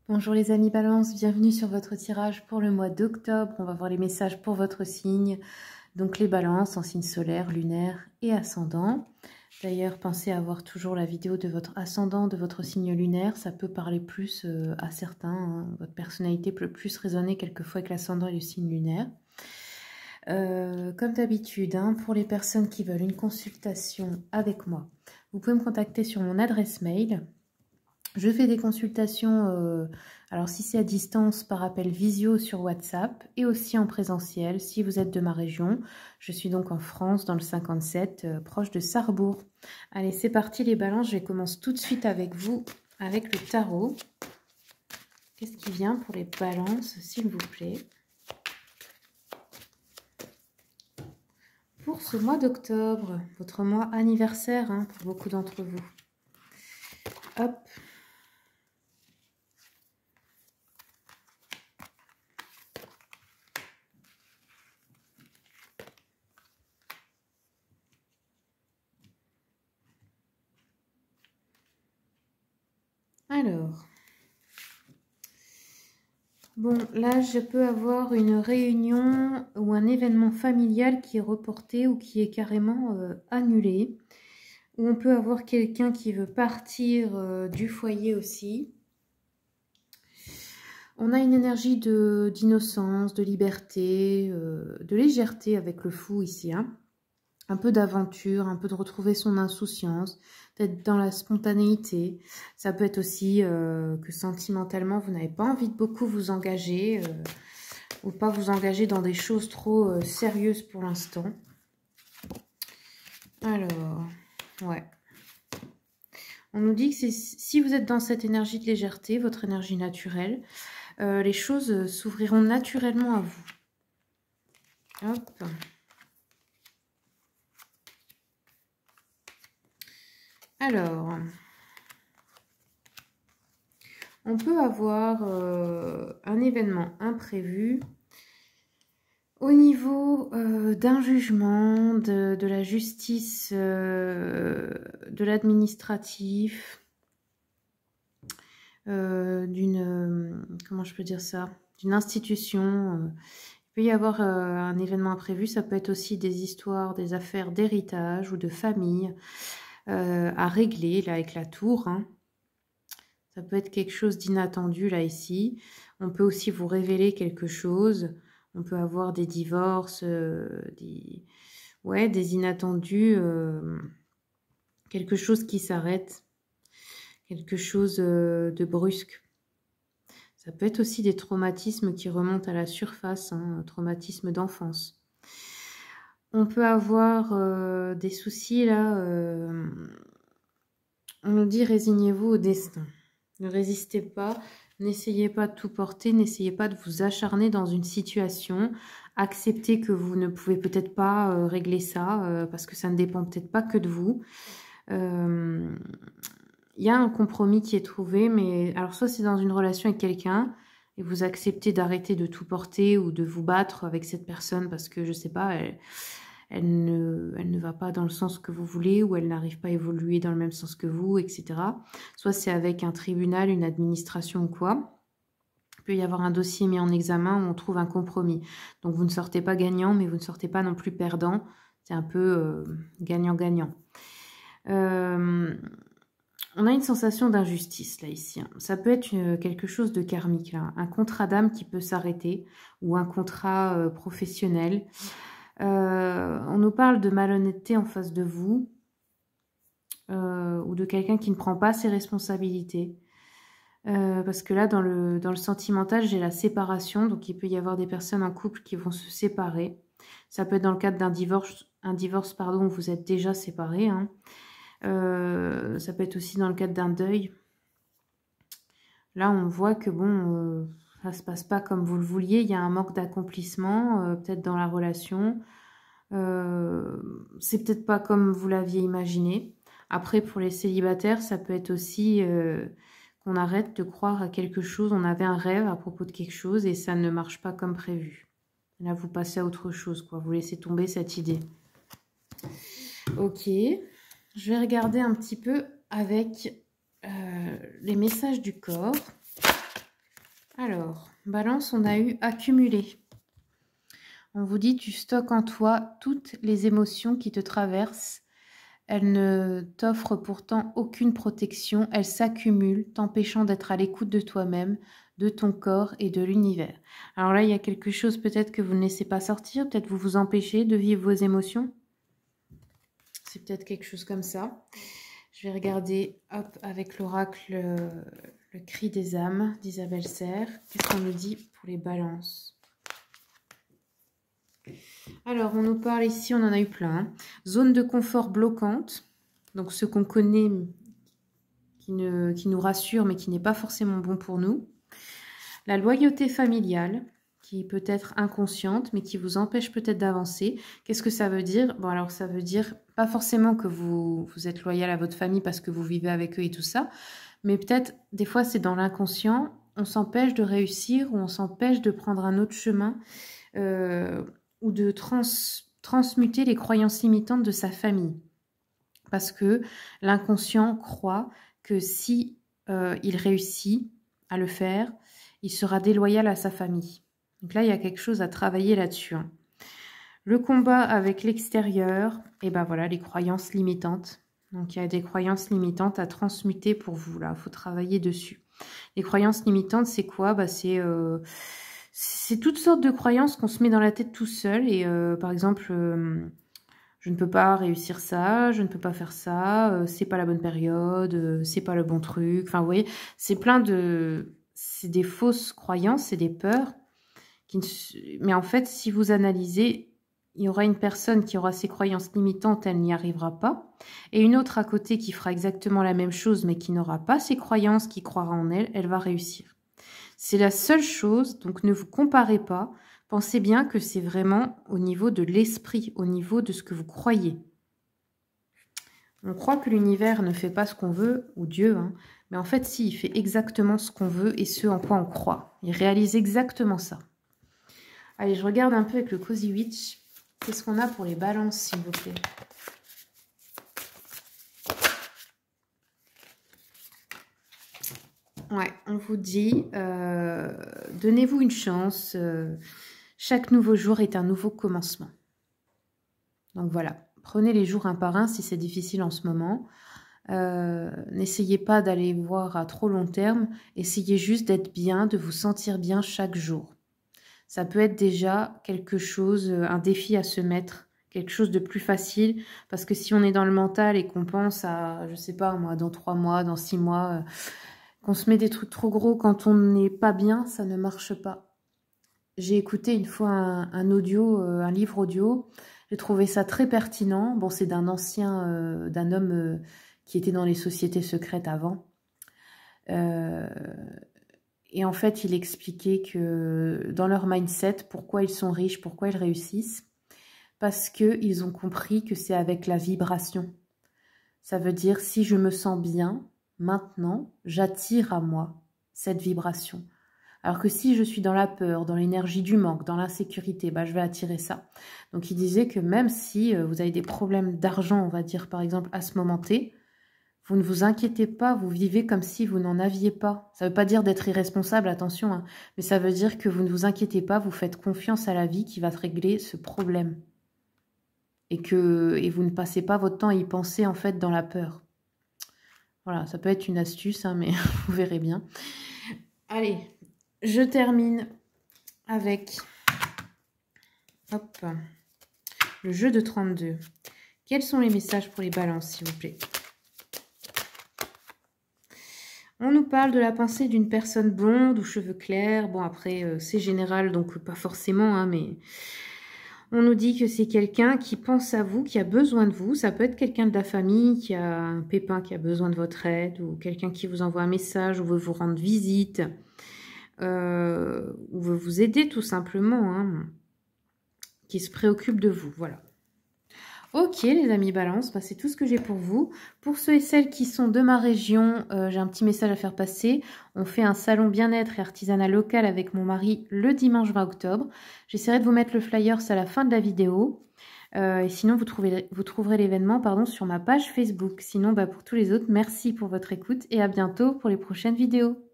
Bonjour les amis Balance, bienvenue sur votre tirage pour le mois d'octobre. On va voir les messages pour votre signe. Donc les balances en signe solaire, lunaire et ascendant. D'ailleurs, pensez à voir toujours la vidéo de votre ascendant, de votre signe lunaire. Ça peut parler plus à certains. Hein. Votre personnalité peut plus résonner quelquefois avec l'ascendant et le signe lunaire. Comme d'habitude, hein, pour les personnes qui veulent une consultation avec moi, vous pouvez me contacter sur mon adresse mail. Je fais des consultations, alors si c'est à distance, par appel visio sur WhatsApp et aussi en présentiel si vous êtes de ma région. Je suis donc en France, dans le 57, proche de Sarrebourg. Allez, c'est parti les balances, je commence tout de suite avec vous, avec le tarot. Qu'est-ce qui vient pour les balances, s'il vous plaît? Pour ce mois d'octobre, votre mois anniversaire, hein, pour beaucoup d'entre vous. Hop. Alors, bon, là, je peux avoir une réunion ou un événement familial qui est reporté ou qui est carrément annulé. Ou on peut avoir quelqu'un qui veut partir du foyer aussi. On a une énergie d'innocence, de liberté, de légèreté avec le fou ici, hein. Un peu d'aventure, un peu de retrouver son insouciance, d'être dans la spontanéité. Ça peut être aussi que sentimentalement, vous n'avez pas envie de beaucoup vous engager ou pas vous engager dans des choses trop sérieuses pour l'instant. Alors, ouais. On nous dit que si vous êtes dans cette énergie de légèreté, votre énergie naturelle, les choses s'ouvriront naturellement à vous. Hop. Alors, on peut avoir un événement imprévu au niveau d'un jugement, de la justice, de l'administratif, comment je peux dire ça, d'une institution. Il peut y avoir un événement imprévu, ça peut être aussi des histoires, des affaires d'héritage ou de famille à régler, là, avec la tour, hein. Ça peut être quelque chose d'inattendu, là, ici. On peut aussi vous révéler quelque chose. On peut avoir des divorces, des inattendus, quelque chose qui s'arrête, quelque chose de brusque. Ça peut être aussi des traumatismes qui remontent à la surface, hein, un traumatisme d'enfance. On peut avoir des soucis, là. On nous dit, résignez-vous au destin. Ne résistez pas, n'essayez pas de tout porter, n'essayez pas de vous acharner dans une situation. Acceptez que vous ne pouvez peut-être pas régler ça, parce que ça ne dépend peut-être pas que de vous. Il y a un compromis qui est trouvé, mais alors soit c'est dans une relation avec quelqu'un, et vous acceptez d'arrêter de tout porter ou de vous battre avec cette personne parce que, je sais pas, elle ne va pas dans le sens que vous voulez ou elle n'arrive pas à évoluer dans le même sens que vous, etc. Soit c'est avec un tribunal, une administration ou quoi. Il peut y avoir un dossier mis en examen où on trouve un compromis. Donc vous ne sortez pas gagnant, mais vous ne sortez pas non plus perdant. C'est un peu gagnant-gagnant. On a une sensation d'injustice là ici. Hein. Ça peut être quelque chose de karmique, là. Un contrat d'âme qui peut s'arrêter ou un contrat professionnel. On nous parle de malhonnêteté en face de vous ou de quelqu'un qui ne prend pas ses responsabilités. Parce que là, dans le sentimental, j'ai la séparation. Donc, il peut y avoir des personnes en couple qui vont se séparer. Ça peut être dans le cadre d'un divorce, où vous êtes déjà séparés. Hein. Ça peut être aussi dans le cadre d'un deuil. Là, on voit que bon, ça se passe pas comme vous le vouliez. Il y a un manque d'accomplissement, peut-être dans la relation. C'est peut-être pas comme vous l'aviez imaginé. Après, pour les célibataires, ça peut être aussi qu'on arrête de croire à quelque chose. On avait un rêve à propos de quelque chose et ça ne marche pas comme prévu. Là, vous passez à autre chose, quoi. Vous laissez tomber cette idée. Ok. Je vais regarder un petit peu avec les messages du corps. Alors, Balance, on a eu accumuler. On vous dit, tu stockes en toi toutes les émotions qui te traversent. Elles ne t'offrent pourtant aucune protection. Elles s'accumulent, t'empêchant d'être à l'écoute de toi-même, de ton corps et de l'univers. Alors là, il y a quelque chose peut-être que vous ne laissez pas sortir. Peut-être vous vous empêchez de vivre vos émotions. C'est peut-être quelque chose comme ça. Je vais regarder, hop, avec l'oracle, le cri des âmes d'Isabelle Serre. Qu'est-ce qu'on nous dit pour les balances? Alors, on nous parle ici, on en a eu plein. Hein. Zone de confort bloquante. Donc, ce qu'on connaît, qui nous rassure, mais qui n'est pas forcément bon pour nous. La loyauté familiale, qui peut être inconsciente, mais qui vous empêche peut-être d'avancer. Qu'est-ce que ça veut dire? Bon, alors, ça veut dire pas forcément que vous êtes loyal à votre famille parce que vous vivez avec eux et tout ça. Mais peut-être, des fois, c'est dans l'inconscient. On s'empêche de réussir ou on s'empêche de prendre un autre chemin. Ou de transmuter les croyances limitantes de sa famille. Parce que l'inconscient croit que si il réussit à le faire, il sera déloyal à sa famille. Donc là, il y a quelque chose à travailler là-dessus. Hein. Le combat avec l'extérieur, et ben voilà, les croyances limitantes. Donc il y a des croyances limitantes à transmuter pour vous. Là, il faut travailler dessus. Les croyances limitantes, c'est quoi? Bah, c'est toutes sortes de croyances qu'on se met dans la tête tout seul. Et par exemple, je ne peux pas réussir ça, je ne peux pas faire ça, c'est pas la bonne période, c'est pas le bon truc. Enfin, vous voyez, c'est plein de... C'est des fausses croyances, c'est des peurs. Mais en fait, si vous analysez, il y aura une personne qui aura ses croyances limitantes, elle n'y arrivera pas. Et une autre à côté qui fera exactement la même chose, mais qui n'aura pas ses croyances, qui croira en elle, elle va réussir. C'est la seule chose, donc ne vous comparez pas. Pensez bien que c'est vraiment au niveau de l'esprit, au niveau de ce que vous croyez. On croit que l'univers ne fait pas ce qu'on veut, ou Dieu, hein, mais en fait, si, il fait exactement ce qu'on veut et ce en quoi on croit. Il réalise exactement ça. Allez, je regarde un peu avec le Cozy Witch. Qu'est-ce qu'on a pour les balances, s'il vous plaît? Ouais, on vous dit, donnez-vous une chance. Chaque nouveau jour est un nouveau commencement. Donc voilà, prenez les jours un par un si c'est difficile en ce moment. N'essayez pas d'aller voir à trop long terme. Essayez juste d'être bien, de vous sentir bien chaque jour. Ça peut être déjà quelque chose, un défi à se mettre, quelque chose de plus facile. Parce que si on est dans le mental et qu'on pense à, je sais pas moi, dans 3 mois, dans 6 mois... qu'on se met des trucs trop gros quand on n'est pas bien, ça ne marche pas. J'ai écouté une fois un audio, un livre audio. J'ai trouvé ça très pertinent. Bon, c'est d'un ancien, d'un homme qui était dans les sociétés secrètes avant. Et en fait, il expliquait que dans leur mindset, pourquoi ils sont riches, pourquoi ils réussissent. Parce qu'ils ont compris que c'est avec la vibration. Ça veut dire, si je me sens bien... Maintenant, j'attire à moi cette vibration. Alors que si je suis dans la peur, dans l'énergie du manque, dans l'insécurité, bah, je vais attirer ça. Donc, il disait que même si vous avez des problèmes d'argent, on va dire par exemple à ce moment T, vous ne vous inquiétez pas, vous vivez comme si vous n'en aviez pas. Ça ne veut pas dire d'être irresponsable, attention, hein, mais ça veut dire que vous ne vous inquiétez pas, vous faites confiance à la vie qui va régler ce problème. Et vous ne passez pas votre temps à y penser en fait dans la peur. Voilà, ça peut être une astuce, hein, mais vous verrez bien. Allez, je termine avec hop, le jeu de 32. Quels sont les messages pour les balances, s'il vous plaît? On nous parle de la pensée d'une personne blonde ou cheveux clairs. Bon, après, c'est général, donc pas forcément, hein, mais... On nous dit que c'est quelqu'un qui pense à vous, qui a besoin de vous. Ça peut être quelqu'un de la famille qui a un pépin, qui a besoin de votre aide, ou quelqu'un qui vous envoie un message, ou veut vous rendre visite, ou veut vous aider tout simplement, hein, qui se préoccupe de vous. Voilà. Ok les amis Balance, bah, c'est tout ce que j'ai pour vous. Pour ceux et celles qui sont de ma région, j'ai un petit message à faire passer. On fait un salon bien-être et artisanat local avec mon mari le dimanche 20 octobre. J'essaierai de vous mettre le flyer à la fin de la vidéo. Et sinon, vous trouverez l'événement sur ma page Facebook. Sinon, bah, pour tous les autres, merci pour votre écoute et à bientôt pour les prochaines vidéos.